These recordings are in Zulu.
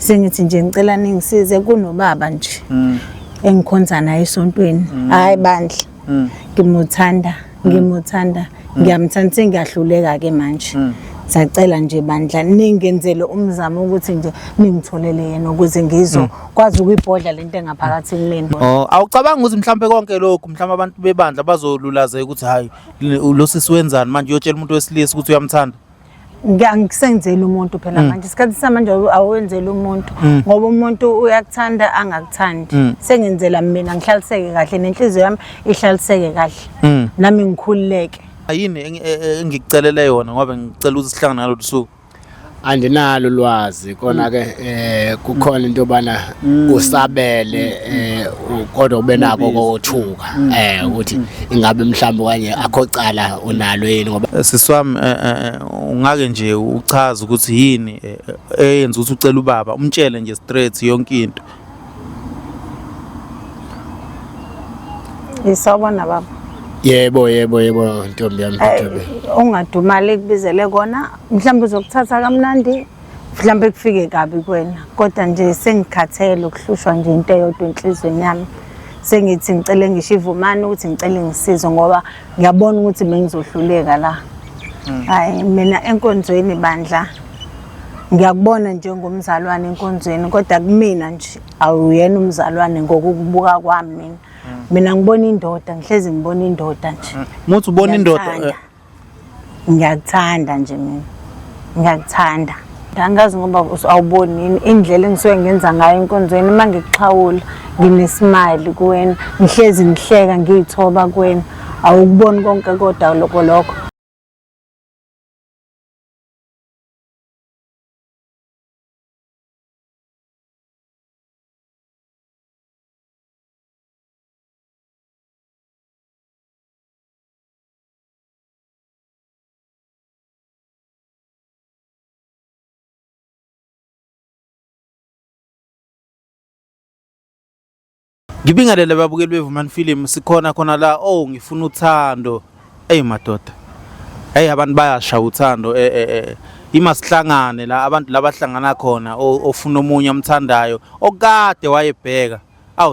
sengithi nje ngicela ningisize kunobaba nje engikhonza naye esontweni hayi bandla ngimuthanda ngiyamthanda sengiyahluleka ke manje sacela nje bandla ningenzele umzamo ukuthi nje ningitholele yena ukuze ngizokwazi ukuyibhodla lento engaphakathi kumina. Awucabanga ukuthi mhlambe konke lokhu mhlambe abantu bebandla bazolulaza ukuthi hayi lo sisi wenzani manje uyotshela umuntu wesilisa ukuthi uyamthanda? Ngisenzela umuntu phela manje isikhathi samanje awenzela umuntu ngoba umuntu uyakuthanda angakuthandi sengenzela mina ngihlaliseke kahle nenhliziyo yami ihlaliseke kahle nami ngikhululeke. Yini engikucelela yona ngoba ngicela ukuthi sihlangane ngalolu suku? Andinalo ulwazi kona ke kukhona into bana usabele kodwa ube nako ukuthuka ukuthi ingabe mhlawumbe kanye akho cala unalo yini ngoba siswami ungake nje uchaza ukuthi yini eyenza ukuthi ucela ubaba umtshele nje straight yonke into. Isawubona baba. Yebo ntombi yami Ntombi. Ungadumali kubizele kona mhlawumbe uzokuthatha kamnandi mhlawumbe kufike kabi kuwena kodwa nje sengikhathele ukuhlushwa nje into eyodwa enhlizweni yami sengithi ngicela ngisho ivumani ukuthi ngicela ngisizo ngoba ngiyabona ukuthi bengizohluleka la. Hayi mina enkonzweni bandla ngiyakubona njengomzalwane enkonzweni kodwa kumina nje awuyena umzalwane ngokubuka kwami mina ngibona indoda ngihlezi ngibona indoda nje. Muthi ubona indoda? Ngiyakuthanda nje mina. Ngiyakuthanda. Angazi ngoba awuboni indlela engisuke ngenza ngayo enkonzweni mangikuxhawula nginesmile kuwena ngihlezi ngihleka ngiyithoba kuwena awukuboni konke kodwa lokho. Ngibingelele babukeli beVumani Film sikhona khona la ngifuna uthando. Madoda. Abantu bayasha uthando imasihlangane la abantu labahlangana khona ofuna omunye amthandayo okade wayebheka.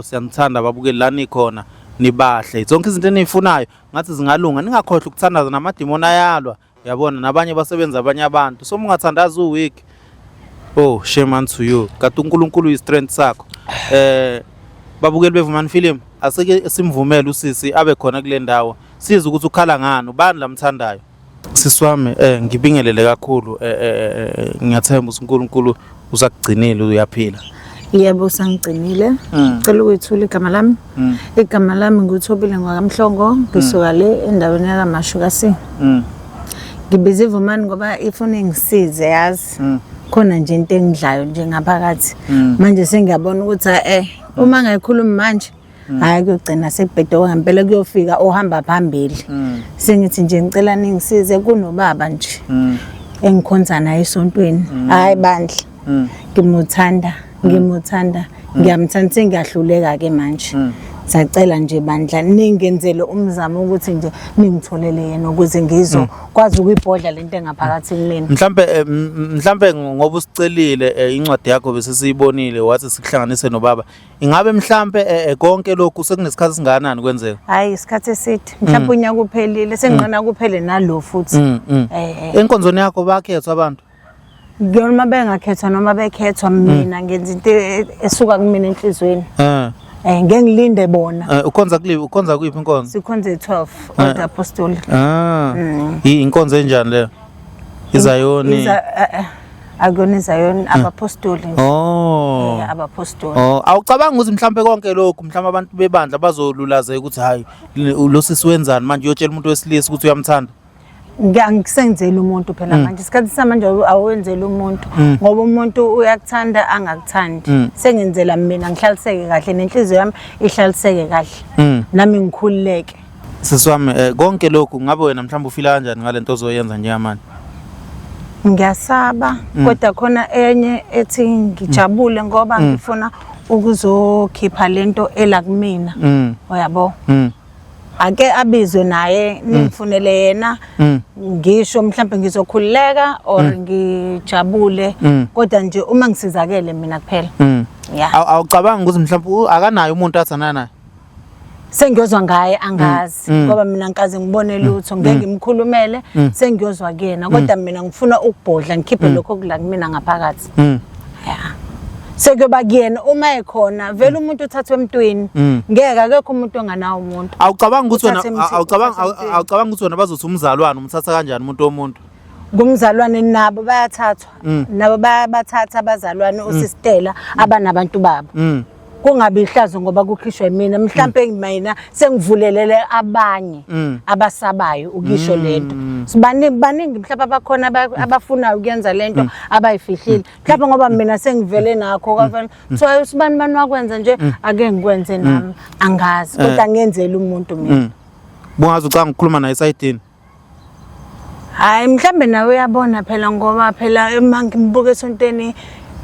Siyangithanda babukeli la nikhona nibahle. Zonke izinto enifunayo ngathi zingalunga ningakhohle ukuthandaza namadimoni ayalwa. Yabona nabanye basebenza abanye abantu. So mungathandaza uweek. Shame unto you. Kade uNkulunkulu uyistrength sakho. Babukeli beVumani Film aseke simvumela usisi abe khona kule ndawo siza ukuthi ukhala ngani ubani lamthandayo. Sisi wami ngibingelele kakhulu ngiyathemba ukuthi uNkulunkulu usakugcinile uyaphila. Yebo sangigcinile. Ngicela ukuyithula igama lami. Igama lami nguThobile ngwakamhlongo ngisuka le endaweni yaMashukasi. Ngibiza iVumani ngoba ifuna ngisize yazi. Khona nje into engidlayo nje ngaphakathi. Manje sengiyabona ukuthi uma ngayikhuluma manje hayi kugcina sekubhedoka ngempela kuyofika ohamba phambili. Sengithi nje ngicela ningisize kunobaba nje engikhonza naye esontweni hayi bandla ngimuthanda ngiyamthanda sengiyahluleka ke manje sacela nje bandla ningenzele umzamo ukuthi nje ningitholele yena ukuze ngizokwazi ukuyibhodla lento engaphakathi kumina. Mhlambe ngoba usicelile incwadi yakho bese siyibonile wathi sikuhlanganise nobaba. Ingabe mhlambe konke lokhu sekunesikhathi singanani kwenzeka? Hayi isikhathi eside mhlawumbe unyaka uphelile sengqona kuphele nalo futhi. Enkonzweni yakho bakhethwa abantu? Noma bengakhethwa noma bekhethwa mina ngenza into esuka kumina enhlizweni. Ngengilinde bona. Ukhonza kuyiphi inkonzo? Sikhonze 12 Old Apostolic. Inkonzo enjani leyo? Izayoni. Akona izayoni abapostoli. Abapostoli. Awucabanga ukuthi mhlambe konke lokhu mhlambe abantu bebandla bazolulaza ukuthi hayi lo sisi wenzani manje uyotshela umuntu wesilisa ukuthi uyamthanda? Ngisenzela umuntu phela manje isikhathi samanje awenzela umuntu ngoba umuntu uyakuthanda angakuthandi sengenzela mina ngihlaliseke kahle nenhliziyo yami ihlaliseke kahle nami ngikhululeke. Sisi wami konke lokhu ngabe wena mhlawumbe ufila kanjani ngalento ozoyenza njengamanje? Ngiyasaba kodwa khona enye ethi ngijabule ngoba ngifuna ukuzokhipha lento ela kumina uyabo. ake abizwe naye nimfunele yena ngisho mhlawumbe ngizokhululeka or ngijabule kodwa nje uma ngisizakele mina kuphela yeah awucabanga ukuthi mhlawumbe akanayo umuntu athana naye sengiyozwa ngaye angazi ngoba mina ngikaze ngibone lutho ngeke ngimkhulumele sengiyozwa kuyena kodwa mina ngifuna ukubhodla ngikhiphe lokho okula kumina ngaphakathi yeah sekuyoba kuyena uma ekhona vele umuntu uthathwe emntwini ngeke akekho umuntu onganawo umuntu awucabanga ukuthi wena awucabanga ukuthi wena bazothi umzalwane umthatha kanjani umuntu womuntu kumzalwane nabo bayathathwa nabo bayabathatha abazalwane usistela abanabantu babo kungabi ihlazo ngoba kukhishwe mina mhlambe mina sengivulelele abanye abasabayo ukisho lento baningi mhlawumbe abakhona abafuna ukuyenza lento abayifihlile mhlawumbe ngoba mina sengivele nakho kwafanele so usibani bani wakwenza nje ake ngikwenze nami angazi kodwa ngenzela umuntu mina bungazi ucanga ukukhuluma naye sayidini hayi mhlambe nawe uyabona phela ngoba phela emangimbuke esontweni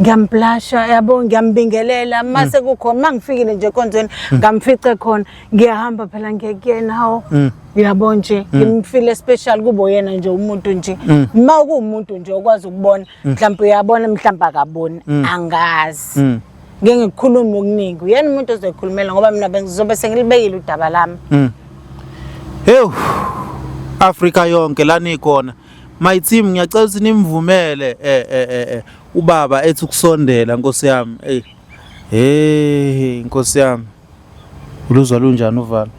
ngiyamplasha yabo ngiyambingelela mase kukhona mangifikile nje konzweni ngamfice khona ngiyahamba phela ngekuyena hawo uyabo nje ngimfile special kubo yena nje umuntu nje uma kuumuntu nje okwazi ukubona mhlawumbe uyabona mhlawumbe akaboni angazi ngeke ngikhulume okuningi uyena umuntu ozokhulumela ngoba mina bengizobe sengilibekile udaba lami Africa yonke la nikhona my team ngiyacela ukuthi nimvumele ubaba ethi ukusondela Nkosi yami Nkosi yami uluzwa lunjani uvalo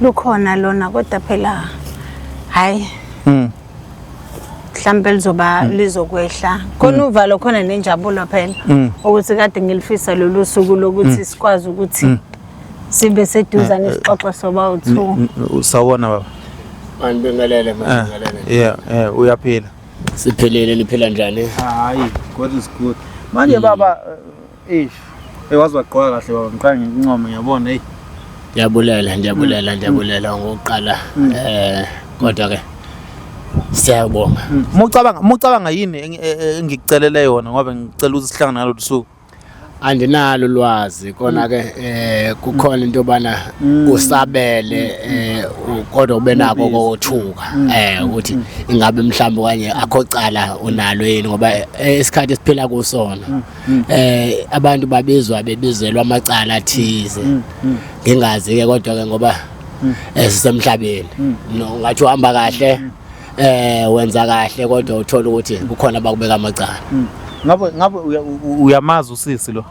lukhona lona kodwa phela hayi mhlambe lizokwehla khona uvalo khona nenjabulo phela ukuthi kade ngilifisa lolu suku lokuthi sikwazi ukuthi sibe seduza nesixoxo soba u2 usawona baba Anibingelele yeah uyaphila siphilile niphila njani hayi God is good manje baba wazwa gqoka kahle baba ngiqanga ngincome ngiyabona ngiyabulela ngokuqala kodwa ke siyabonga mucabanga yini engikucelele yona ngoba ngicela ukuthi sihlangane ngalolu suku andinalo ulwazi kona ke kukhona into bana usabele kodwa ube nako ukuthuka ukuthi ingabe mhlawumbe kanye akhocala unalo yini ngoba esikhathi esiphila kusona abantu bebizelwa amacala athize ngingazi ke kodwa ke ngoba sisemhlabeni ngathi uhamba kahle wenza kahle kodwa uthola ukuthi kukhona abakubeka amacala ngabe uyamazi usisi lo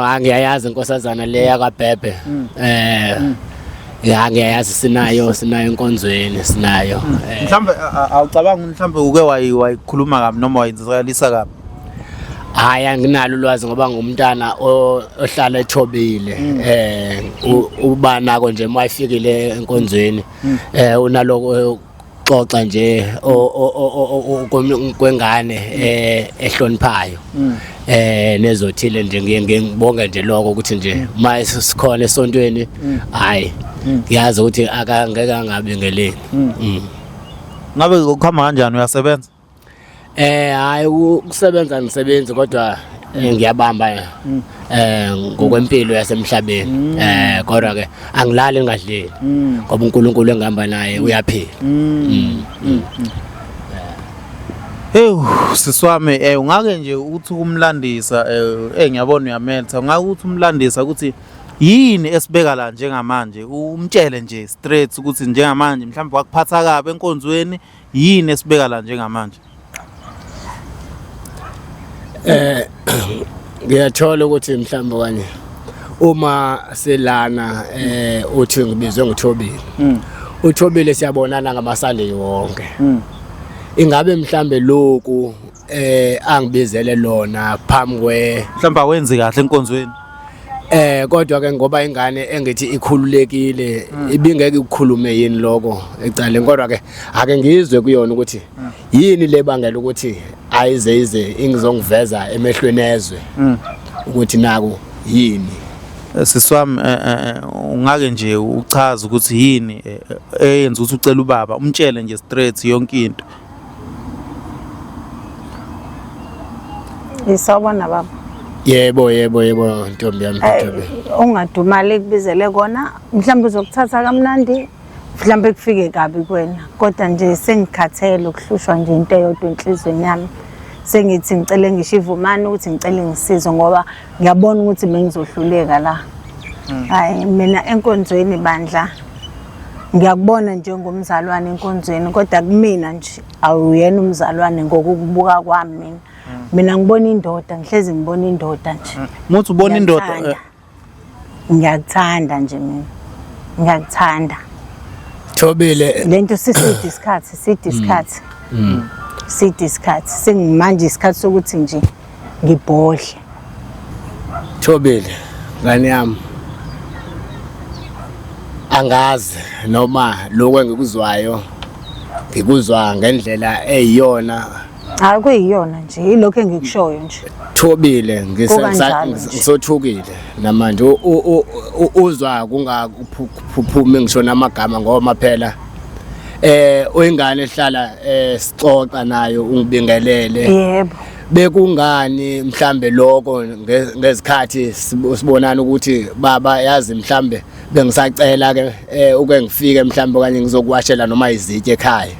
angiyayazi inkosazana le yakabhebhe ngiyayazi sinayo enkonzweni sinayo mhlambe awucabanga mhlambe uke wayikhuluma kabi noma wayenzakalisa kabi hayi anginalo ulwazi ngoba ngumntana ohlala ethobile uba nako nje mayifikile enkonzweni unaloko xoxa nje kwengane ehloniphayo nezothile nje ngibonge nje lokho ukuthi nje mase sikhona esontweni hayi ngiyazi ukuthi akangeke angabingeleni ngabe ukuhamba kanjani uyasebenza hayi ukusebenza ngisebenzi kodwa ngiyabamba ngokwempilo yasemhlabeni kodwa ke angilali ngadleli ngoba uNkulunkulu engihamba naye uyaphila siswami ungake nje uthi kumlandisa ngiyabona uyameltha ungake uthi umlandisa ukuthi yini esibeka la njengamanje umtshele nje straight ukuthi njengamanje mhlawumbe wakuphatha kabi enkonzweni yini esibeka la njengamanje ngiyathola ukuthi mhlawumbe kanye uma selana uthi ngibizwe nguThobile uThobile siyabonana ngamasande wonke ingabe mhlawumbe lokhu angibizele lona phambi mhlawumbe awenzi kahle enkonzweni kodwa ke ngoba ingane engithi ikhululekile ibingeke ukukhulume yini lokho ecaleni kodwa ke ake ngizwe kuyona ukuthi yini lebangela ukuthi ayize ingizongiveza emehlweni ezwe ukuthi naku yini siswami ungake nje uchaza ukuthi yini eyenza ukuthi ucela ubaba umtshele nje straight yonke into isawubona baba Yebo ntombi yami Thobile. Ungadumali kubizele kona mhlawumbe uzokuthatha kamnandi mhlawumbe kufike kabi kuwena kodwa nje sengikhathele ukuhlushwa nje into eyodwa enhlizweni yami sengithi ngicela ngisho ivumani ukuthi ngicela ngisizo ngoba ngiyabona ukuthi bengizohluleka la. Hayi mina enkonzweni bandla ngiyakubona njengomzalwane enkonzweni kodwa kumina nje awuyena umzalwane ngokubuka kwami mina. Mina ngibona indoda ngihlezi ngibona indoda nje. Muthi ubona indoda ngiyakuthanda nje mina. Ngiyakuthanda. Thobile Lento sisidiscuss. Sidiscuss sengimanje isikhathi sokuthi nje ngibhodle. Thobile ngani yami. Angazi noma lokho engikuzwayo ngikuzwa ngendlela eyiyona. Hayi kuyiyona nje ilokho engikushoyo nje. Thobile ngisothukile namanje uzwa kungakuphumi ngisho namagama ngoba phela uyingane ehlala sixoxa nayo ungibingelele. Yebo. Bekungani mhlambe lokho ngezikhathi sibonana ukuthi baba yazi mhlambe bengisacela ke uke ngifike mhlambe kanye ngizokuwashela noma izitye ekhaya.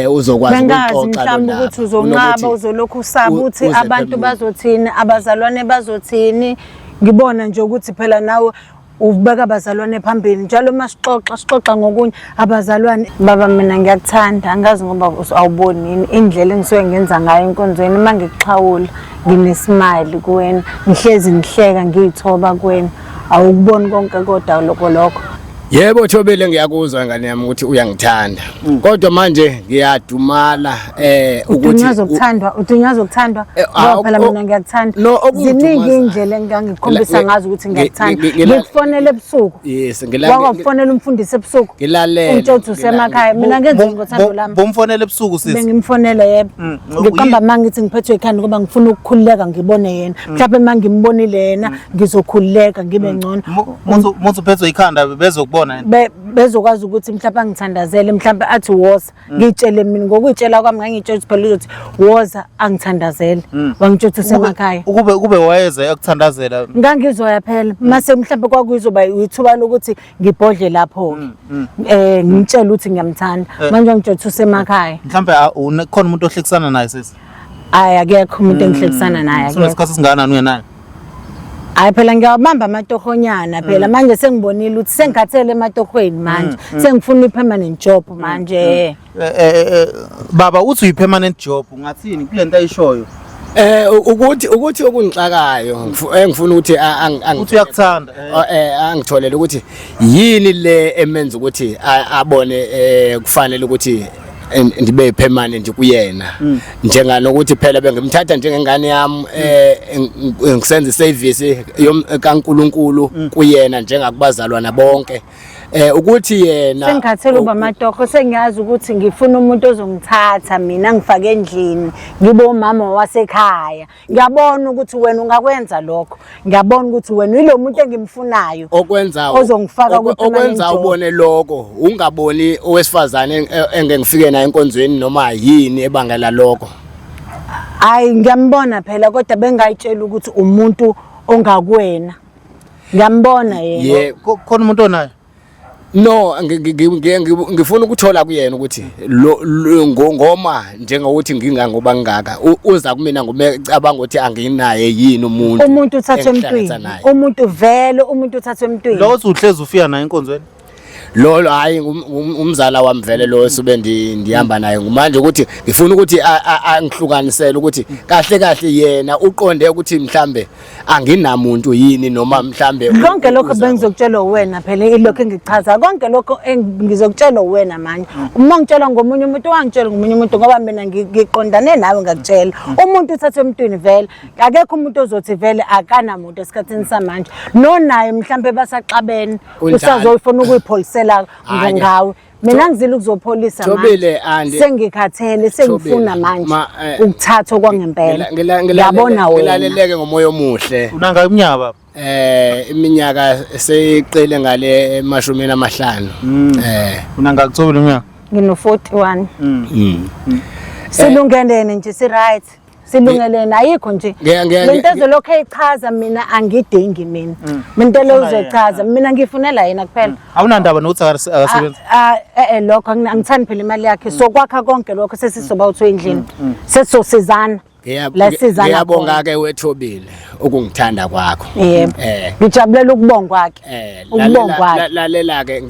Uzokwazi ukuxoxa mhlambe ukuthi uzonqaba uzolokhu usaba ukuthi abantu bazothini abazalwane bazothini ngibona nje ukuthi phela nawe ubeka abazalwane phambili njalo masixoxa ngokunye abazalwane baba mina ngiyakuthanda angazi ngoba awuboni indlela engisuke ngenza ngayo enkonzweni mangikuxhawula nginesmile kuwena ngihlezi ngihleka ngiyithoba kuwena awukuboni konke kodwa lokho. Yebo Thobile ngiyakuzwa ngane yami ukuthi uyangithanda kodwa manje ngiyadumala ukuthi udunyazwa ukuthandwa ngoba phela mina ngiyakuthanda ziningi indlela engangikhombisa ngazo ukuthi ngiyakuthanda ngikufonela ebusuku yes wakufonela umfundisi ebusuku ngilalela umtshothu usemakhaya mina ngenze ngothando lami bomfonela ebusuku sisi bengimfonela yebo ngiqamba mangithi ngiphethwe ikhanda ngoba ngifuna ukukhululeka ngibone yena mhlawumbe mangimbonile yena ngizokhululeka ngibe ngcono muthi uphethwe ikhanda bezokubona bezokwazi ukuthi mhlawumbe angithandazele mhlawumbe athi woza ngitshele mina ngokuyitshela kwami ngangitshela phela uzothi woza angithandazele wangitshela usemakhaya kube wayeza yakuthandazela ngangizoya phela mase mhlawumbe kwakuyizoba ithuba lokuthi ngibhodle lapho ngitshela ukuthi ngiyamthanda manje ngitshela usemakhaya mhlawumbe khona umuntu ohlekisana naye sisi akekho umuntu engihlekisana naye akekho isikhathi singakanani uye naye hayi phela ngiyabamba amatohonyana phela manje sengibonile ukuthi sengikhathele ematohweni manje sengifuna ipermanent job manje baba uthi uyi-permanent job ngathini kule nto ayishoyo ukuthi okungixakayo engifuna ukuthi uthi uyakuthanda angitholele ukuthi yini le emenza ukuthi abone kufanele ukuthi ndibe permanent kuyena njenganokuthi phela bengimthatha njengengane yami ngisenza iservice kaNkuluNkulu kuyena njengakubazalwana bonke ukuthi yena sengikhathele uba amatoho sengiyazi ukuthi ngifuna umuntu ozongithatha mina ngifake endlini ngibe umama wasekhaya ngiyabona ukuthi wena ungakwenza lokho ngiyabona ukuthi wena yilo muntu engimfunayo okwenza ozongifaka okwenza ubone lokho ungaboni owesifazane engengifike naye enkonzweni noma yini ebangela lokho hayi ngiyambona phela kodwa bengayitshela ukuthi umuntu ongakwena ngiyambona yena khona umuntu onayo no ngifuna ukuthola kuyena ukuthi ngoma njengokuthi ngingangoba ngingaka uza kumina ngomecabanga ukuthi anginaye yini umuntu uthathwe emntwini umuntu uthathwe emntwini lo uhlezi ufika naye enkonzweni lo hayi umzala wami vele lo sube ndihamba naye manje ukuthi ngifuna ukuthi angihlukanisele ukuthi kahle yena uqonde ukuthi mhlambe anginamuntu yini noma mhlambe konke lokho bengizokutshela wena phela ilokho engichaza konke lokho engizokutshela wena manje uma ngitshela ngomunye umuntu wangitshela ngomunye umuntu ngoba mina ngiqondane nawe ngakutshela umuntu uthathe emntwini vele akekho umuntu ozothi vele akanamuntu esikhathini samanje nonaye mhlambe basaxabene usazofuna ukuyipholisela ngawe mina ngizile ukuzopholisa manje sengikhathele sengifuna manje ukuthatha kwangempela ngiyabona wena ngilaleleke ngomoya omuhle unanga iminyaka baba iminyaka seyiqile ngale emashumi amahlanu unanga kuthobela iminyaka ngino 41 silungenene nje si right silungelene ayikho nje lento ezolokho eyichaza mina angidingi mina into lo uzochaza mina ngifunela yena kuphela awunandaba nokuthi akasebenzi lokho angithandi phela imali yakhe so kwakha konke lokho sesizoba utho endlini sesizosizana ngiyabonga ke wethobile ukungithanda kwakho ngijabulela ukubonga kwakhe ukubonga kwakhe lalela ke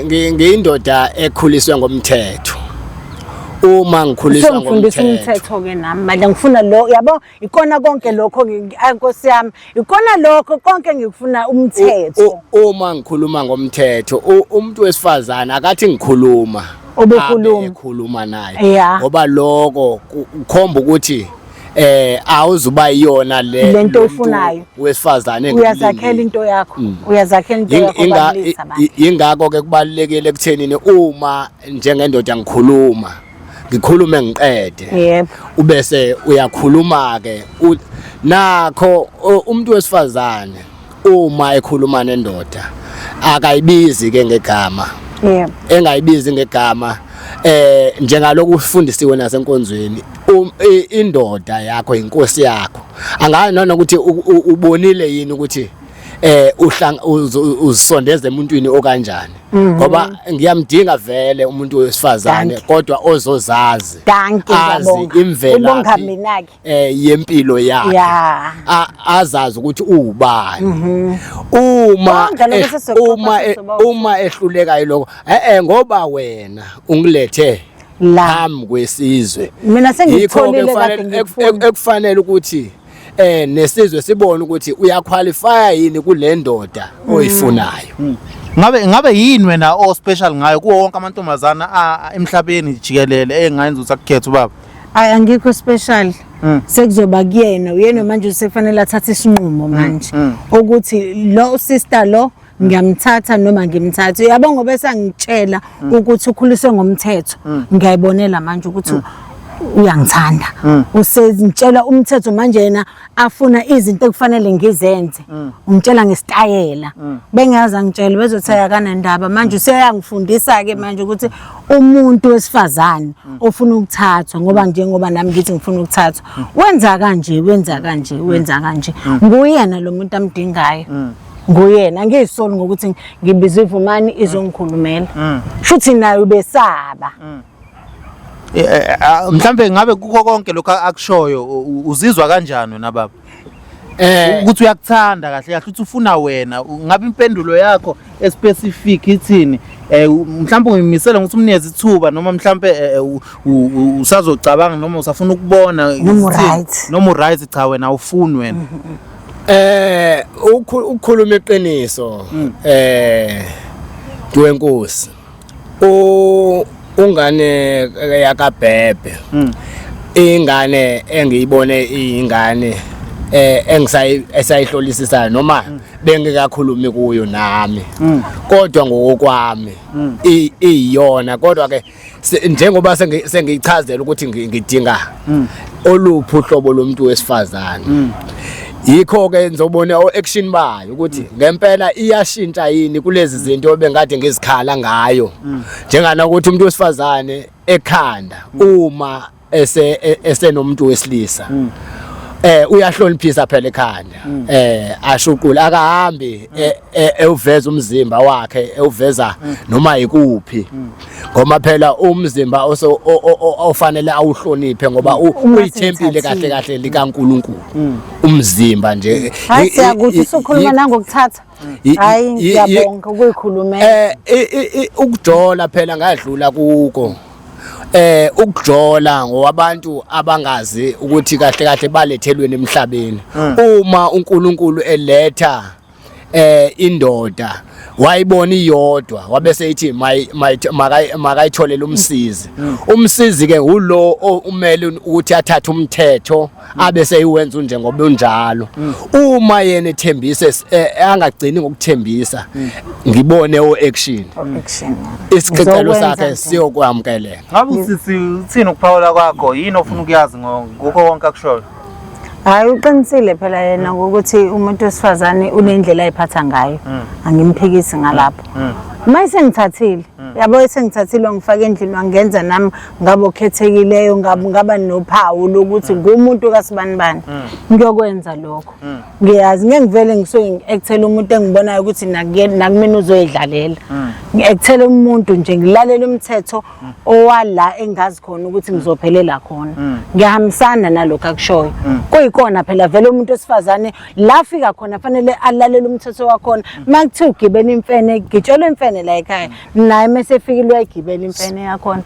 ngiyindoda ekhuliswe ngomthetho uma ngikhuliswa ngomthetho ke nami manje ngifuna lo yabo ikona konke lokho Nkosi yami ikona lokho konke ngikufuna umthetho uma ngikhuluma ngomthetho umuntu wesifazane akathi ngikhuluma ekhuluma naye ngoba lokho ukhomba ukuthi awuzuba yiyona lento oyifunayo wesifazane uyazakhela into yakho uyazakhela into yakho ingakho ke kubalekile ekuthenini uma njengendoda ngikhulume ngiqede ubese uyakhuluma ke nakho umuntu wesifazane uma ekhuluma nendoda akayibizi ke ngegama engayibizi ngegama njengalokhu ufundisiwe nasenkonzweni indoda yakho inkosi yakho angani nanokuthi ubonile yini ukuthi uzisondeze emuntwini okanjani ngoba ngiyamdinga vele umuntu wesifazane kodwa ozozazi azi imvelaphi yempilo yakhe azazi ukuthi ubani uma ehluleka yiloko ngoba wena ungilethe phambi kwesizwe mina sengitholile kade ekufanele ukuthi nesizwe sibone ukuthi uyaqualify yini kule ndoda oyifunayo ngabe yini wena o special ngayo kuwo wonke amantombazana emhlabeni jikelele engayenza ukuthi akukhethe ubaba angikho special sekuzoba kuyena uyena manje usefanele athathe isinqumo manje ukuthi lo sister lo ngiyamthatha noma ngimthatha yabo ngoba esangitshela ukuthi ukhuliswe ngomthetho ngiyayibonela manje ukuthi uyangithanda usezintshela umthetho manje yena afuna izinto ekufanele ngizenze ungitshela ngesitayela bengaza ngitshela bezothaya kanandaba manje useyangifundisa ke manje ukuthi umuntu wesifazane ofuna ukuthathwa ngoba njengoba nami ngithi ngifuna ukuthathwa wenza kanje nguyena lo muntu amdingayo nguyena ngiyisona ngokuthi ngibiza ivumani izongikhulumela futhi nayo ubesaba mhlambe ngabe kukho konke lokho akushoyo uzizwa kanjani wena baba ukuthi uyakuthanda kahle kahle uthi ufuna wena ngabe impendulo yakho especific ithini mhlambe ungimisela ukuthi umnikeze ithuba noma mhlambe usazocabanga noma usafuna ukubona noma right cha wena awufuni wena ukukhuluma iqiniso duwenkosi ungane yakabhebhe ingane engiyibone iyingane esayihlolisisa noma bengikakhulumi kuyo nami kodwa ngokwami iyona kodwa ke njengoba sengiyichazela ukuthi ngidinga oluphi uhlobo lomuntu wesifazane yikho ke nizobona action bayo ukuthi ngempela iyashintsha yini kulezi zinto obengade ngizikhala ngayo njengana ukuthi umuntu wesifazane ekhanda uma esenomuntu wesilisa uyahloniphisa phela ekhanda ashuqula akahambi eveza umzimba wakhe eveza noma ikuphi ngoba phela umzimba ofanele awuhloniphe ngoba uyithempile kahle kahle likaNkuluNkulu umzimba nje siyakuthi usukhuluma nangokuthatha hayi ngiyabonga ukuyikhulumela ukujola phela ngadlula kuko ukujola ngowabantu abangazi ukuthi kahle kahle balethelweni emhlabeni uma uNkulunkulu eletha indoda wayibona iyodwa wabese ethi makayitholele umsizi ke ulo umele ukuthi athathe umthetho abese iwenza njengoba unjalo uma yena ethembise angagcini ngokuthembisa ngibone action isicelo sakhe siyokwamkelela ngabe uthini ukuphawula kwakho yini ofuna ukuyazi ngokho konke akushoyo hayi uqinisile phela yena ukuthi umuntu wesifazane unendlela ayiphatha ngayo angimphikisi ngalapho Mayise ngithathile yabo esengithathile ngifake endlini wangenza nami ngabo khethekileyo ngaba nophawu lokuthi ngumuntu kaSibanibani ngiyokwenza lokho ngiyazi ngeke ngivele ngisuke ngiaktele umuntu engibonayo ukuthi nakumina uzoyidlalela ngiaktele umuntu nje ngilalela umthetho owala engazi khona ukuthi ngizophelela khona ngiyahambisana nalokho akushoyo kuyikona phela vele umuntu wesifazane la fika khona fanele alalela umthetho wakhona makuthiwa ugibela imfene gitshelwe imfene la ekhaya naye mase efikile uyayigibela imfene yakhona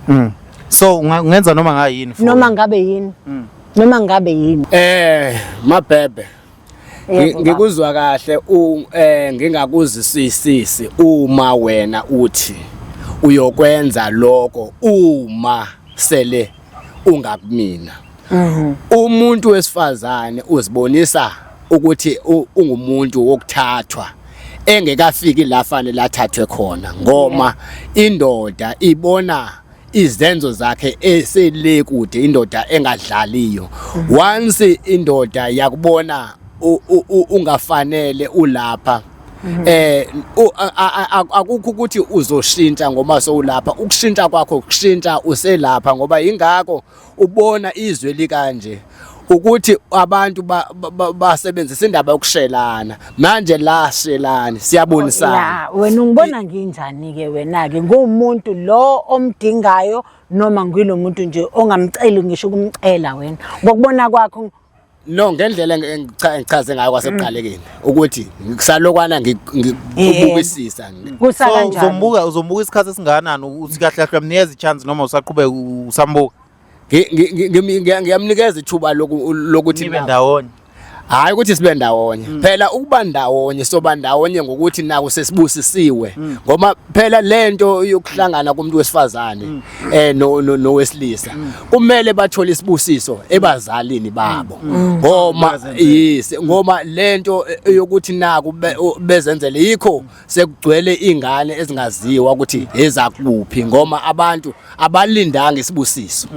so ungenza noma ngayini noma ngabe yini Mabhebe ngikuzwa kahle ngingakuzisisisi uma wena uthi uyokwenza lokho uma sele ungakumina umuntu wesifazane uzibonisa ukuthi ungumuntu wokuthathwa engekafiki la fanele lathathwe khona ngoma indoda ibona izenzo zakhe esele kude indoda engadlaliyo once indoda yakubona ungafanele ulapha akukho ukuthi uzoshintsha ngoba sowulapha ukushintsha kwakho ukushintsha uselapha ngoba ingakho ubona izwe likanje ukuthi abantu basebenzisa indaba yokushelana manje la shelana siyabonisana wena ungibona nginjani ke wena ke ngumuntu lo omdingayo noma ngilo muntu nje ongamceli ngisho ukumcela wena ngokubona kwakho no ngendlela engichaze ngayo kwasekuqalekeni ukuthi ngisalokwana ngikubukisisa uzombuka isikhathi esinganani ukuthi kahle kahle uyamnikeza ichance noma usaqhubeka usambuka ngiyamnikeza ithuba lokuthi nibe ndawonye hayi ukuthi sibe ndawonye phela ukuba ndawonye soba ndawonye ngokuthi naku sesibusisiwe ngoba phela lento yokuhlangana komuntu wesifazane nowesilisa kumele bathole isibusiso ebazalini babo ngoma lento yokuthi naku bezenzele yikho sekugcwele ingane ezingaziwa ukuthi ezakuphi ngoma abantu abalindanga isibusiso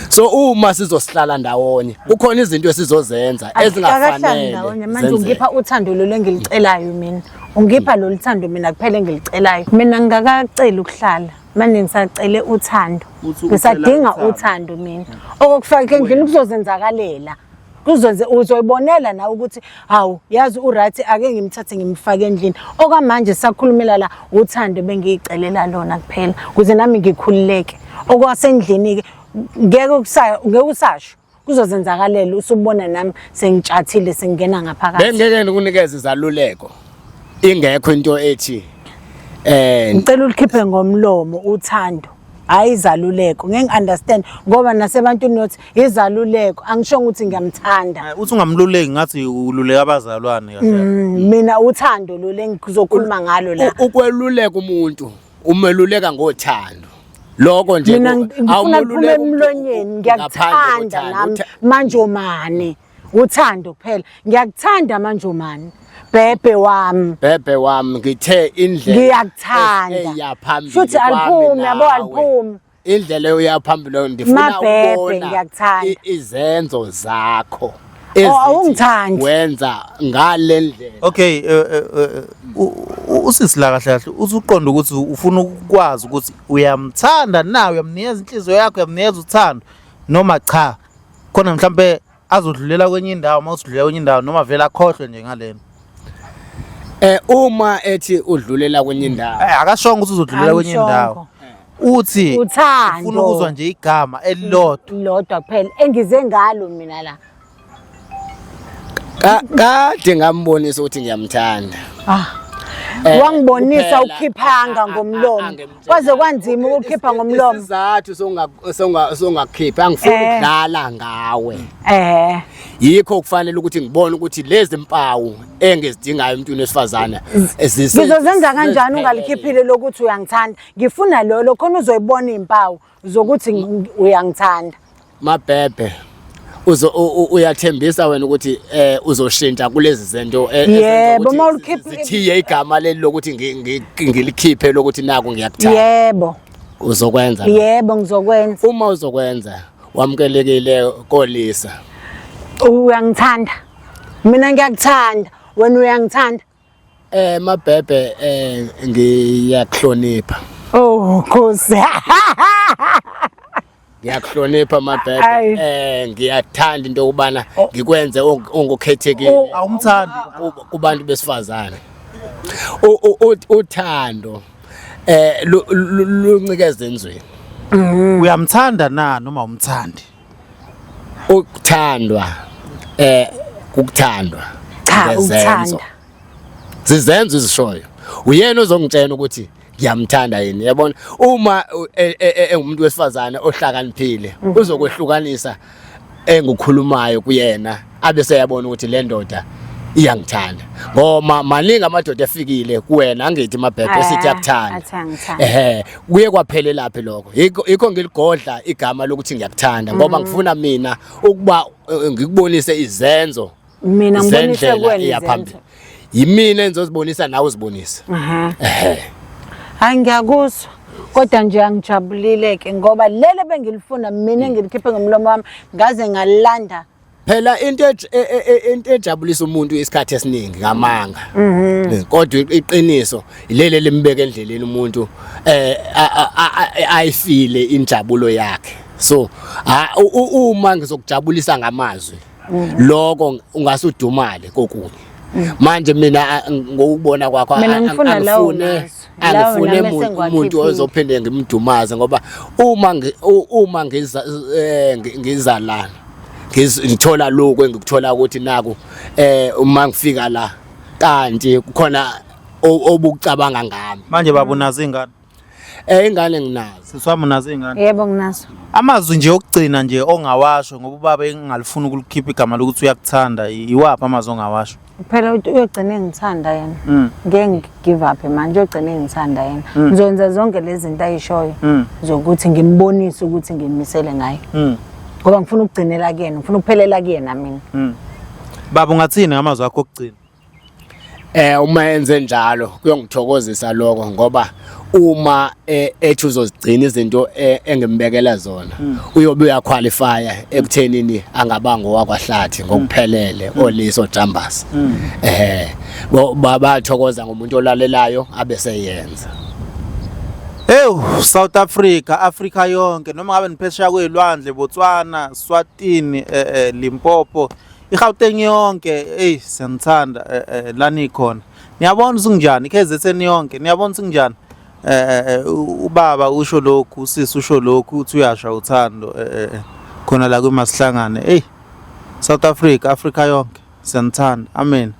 so uma sizosihlala ndawonye kukhona izinto esizozenza ezingafanele manje ungipha uthando lo lengilicelayo mina ungipha lo lithando mina kuphela engilicelayo mina ngingakacela ukuhlala manje ngisacele uthando ngisadinga uthando mina okufaka endlini kuzozenzakalela uzoyibonela na ukuthi hawu yazi uright ake ngimthathe ngimfake endlini okwamanje sakhulumela la uthando bengiyicelela lona kuphela ukuze nami ngikhululeke okwasendlini ke ngeke usasho kuzozenzakalela usubona nami sengitshathile sengena ngaphakathi bengeke ngikunikeze izaluleko ingekho into ethi ngicela ulikhiphe ngomlomo uthando hayi izaluleko ngeke understand ngoba nasebantwini nothi izaluleko angisho ukuthi ngiyamthanda uthi ungamluleki ngathi ululeka abazalwane kahle mina uthando lo lengizokhuluma ngalo la ukweluleka umuntu umeluleka ngothando lokho nje awumululeka emlonyeni ngiyakuthanda nami manjomane uthando kuphela ngiyakuthanda manjomane bebe wami ngithe indlela ngiyakuthanda futhi aliphume yabo aliphume indlela uyaphambili ndifuna ukubona izenzo zakho awungithandi wenza ngale ndlela okay usisila kahle kahle uzuqonda ukuthi ufuna ukwazi ukuthi uyamthanda nawe uyamnikeza inhliziyo yakho uyamnikeza uthando noma cha khona mhlambe azodlulela kwenye indawo mawusudlulela kwenye indawo noma vele akhohlwe nje ngalena uma ethi udlulela kwenye indawo akashonga ukuthi uzodlulela kwenye indawo uthi ufuna ukuzwa nje igama elilodwa kuphela engize ngalo mina la kade ngambonisa ukuthi ngiyamthanda wangibonisa ukukhiphanga ngomlomo kwaze kwanzima ukukhipha ngomlomo isizathu songakhipha angifuni ukudlala ngawe yikho kufanele ukuthi ngibone ukuthi lezi mpawu engizidingayo emntwini wesifazana ngizozenza kanjani ungalikhiphile lokuthi uyangithanda ngifuna lolo khona uzoyibona impawu zokuthi uyangithanda mabhebe uyathembisa wena ukuthi uzoshintsha kulezi zinto yebo mawulikhiphe zithiye igama leli lokuthi ngilikhiphe lokuthi naku ngiyakuthanda yebo uzokwenza yebo ngizokwenza uma uzokwenza wamkelekile kolisa uyangithanda mina ngiyakuthanda wena uyangithanda Mabhebhe ngiyakuhlonipha. Oh Nkosi. Ngiyakuhlonipha Mabhebhe. Ngiyathanda into yokubana ngikwenze ongokhethekile awumthandi kubantu besifazane. Uthando luncikeza enzweni. uyamthanda na noma umthandi Ukuthandwa ukuthandwa Cha, uthanda. Zizenzo izishoyo. Uyena ozongitshela ukuthi ngiyamthanda yini. Yabona uma engumuntu wesifazane ohlakaniphile uzokwehlukanisa engukhulumayo kuyena abese yabona ukuthi le ndoda iyangithanda. Ngoba maningi amadoda efikile kuwena angithi Mabhebhe esithi yakuthanda. Kuye kwaphela laphi lokho. Yikho ngiligodla igama lokuthi ngiyakuthanda ngoba ngifuna mina ukuba ngikubonise izenzo. Mina ngibonisa kuwena izenzo. Yimina engizozibonisa nawe uzibonise. Hayi ngiyakuzwa. Kodwa nje angijabulile ke ngoba lele bengilifuna mina engilikhiphe ngomlomo wami ngaze ngalanda. Phela into ejabulisa umuntu isikhathi esiningi ngamanga. Kodwa iqiniso ilele limbeke endleleni umuntu ayifile injabulo yakhe. So uma ngizokujabulisa ngamazwi lokho ungasudumale kokunye. Manje mina ngokubona kwakho angifune umuntu ozophinde ngimdumaze ngoba uma ngiza la ngithola lokho engikuthola ukuthi naku uma ngifika la kanti kukhona obukucabanga ngami. manje baba unazo ingane Ingane nginazo. siswami unazo ingane Yebo nginazo. amazwi nje okugcina nje ongawasho ngoba ubaba engalifuna ukulikhipha igama lokuthi uyakuthanda iwaphi amazwi ongawasho Phela uyogcina engithanda yena. Ngeke give up manje uyogcina engithanda yena. Ngizonza zonke lezi zinto ayishoyo zokuthi ngimbonise ukuthi ngimisele ngaye. Ngoba ngifuna ukugcinela kuyena, ngifuna ukuphelela kuyena mina. baba ungathini ngamazwi akho okugcina Uma enze njalo kuyongithokozisa lokho ngoba uma ethi uzozigcina izinto engimbekela zona uyobe uyaqualifya ekuthenini angabanga owakwahlathi ngokuphelele oliso jambas. Bathokoza ngomuntu olalelayo abeseyenza. South Africa yonke noma ngabe niphesheya kwezilwandle Botswana, Swatini, Limpopo, iGauteng yonke siyanithanda lana ikhona. Niyabona usinjani KZN yonke niyabona usinjani ubaba usho lokhu usisi usho lokhu uthi uyasha uthando khona la kuMasihlangane South Africa yonke siyanithanda amen.